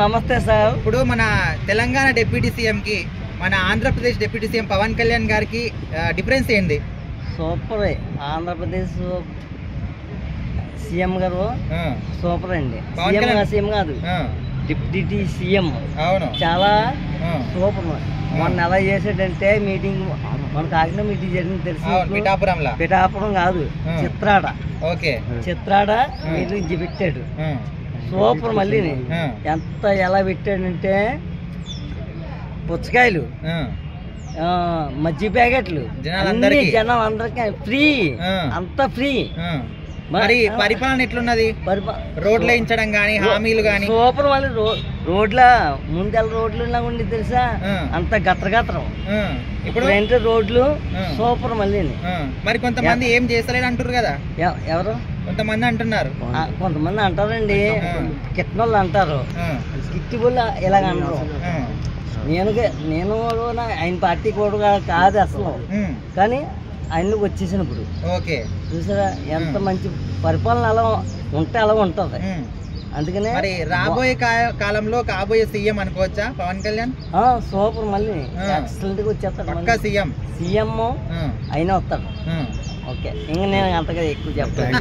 నమస్తే సార్. ఇప్పుడు మన తెలంగాణ డిప్యూటీ సీఎం కి మన ఆంధ్రప్రదేశ్ డిప్యూటీ సీఎం పవన్ కళ్యాణ్ గారికి డిఫరెన్స్ ఏంది? సూపర్. ఆంధ్రప్రదేశ్ సీఎం గారు సూపర్ అండి. సీఎం కాదు, డిప్యూటీ సీఎం చాలా సూపర్. మొన్న ఎలా చేసాడంటే మీటింగ్, మన కాకినాడ మీటింగ్ జరిగింది తెలుసు. పిఠాపురం కాదు, చిత్రాడ మీటింగ్ పెట్టాడు. సూపర్. మళ్ళీ ఎంత ఎలా పెట్టాడంటే పుచ్చకాయలు, మజ్జి ప్యాకెట్లు, జనం అందరికి ఫ్రీ, అంతా ఫ్రీ. మరి పరిపాలన ఎట్లున్నది? రోడ్లు వేయించడం గానీ, హామీలు గానీ సూపర్. మళ్ళీ రోడ్ల ముందెల రోడ్లు ఉండి తెలుసా, అంత గత్రం. ఇప్పుడు ఏంటంటే రోడ్లు సూపర్. మళ్ళీ మరి కొంతమంది ఏం చేస్తలేడు అంటారు కదా, ఎవరు కొంతమంది అంటున్నారు. కొంతమంది అంటారండి, కిట్నోళ్ళు అంటారు, కిట్టి బుల్ల ఇలాగ అంటారు. నేను ఆయన పార్టీ కూడా కాదు అసలు, కానీ ఆయనకు వచ్చేసినప్పుడు చూసారా ఎంత మంచి పరిపాలన అలా ఉంటే అలా ఉంటది. అందుకనే రాబోయే కాలంలో కాబోయే సీఎం అనుకోవచ్చా పవన్ కళ్యాణ్? సూపర్. మళ్ళీ ఎక్సలెంట్ గా వచ్చేస్తాడు. సీఎం అయినా వస్తాడు. ఓకే, ఇంకా నేను అంతగా ఎక్కువ చెప్తాను.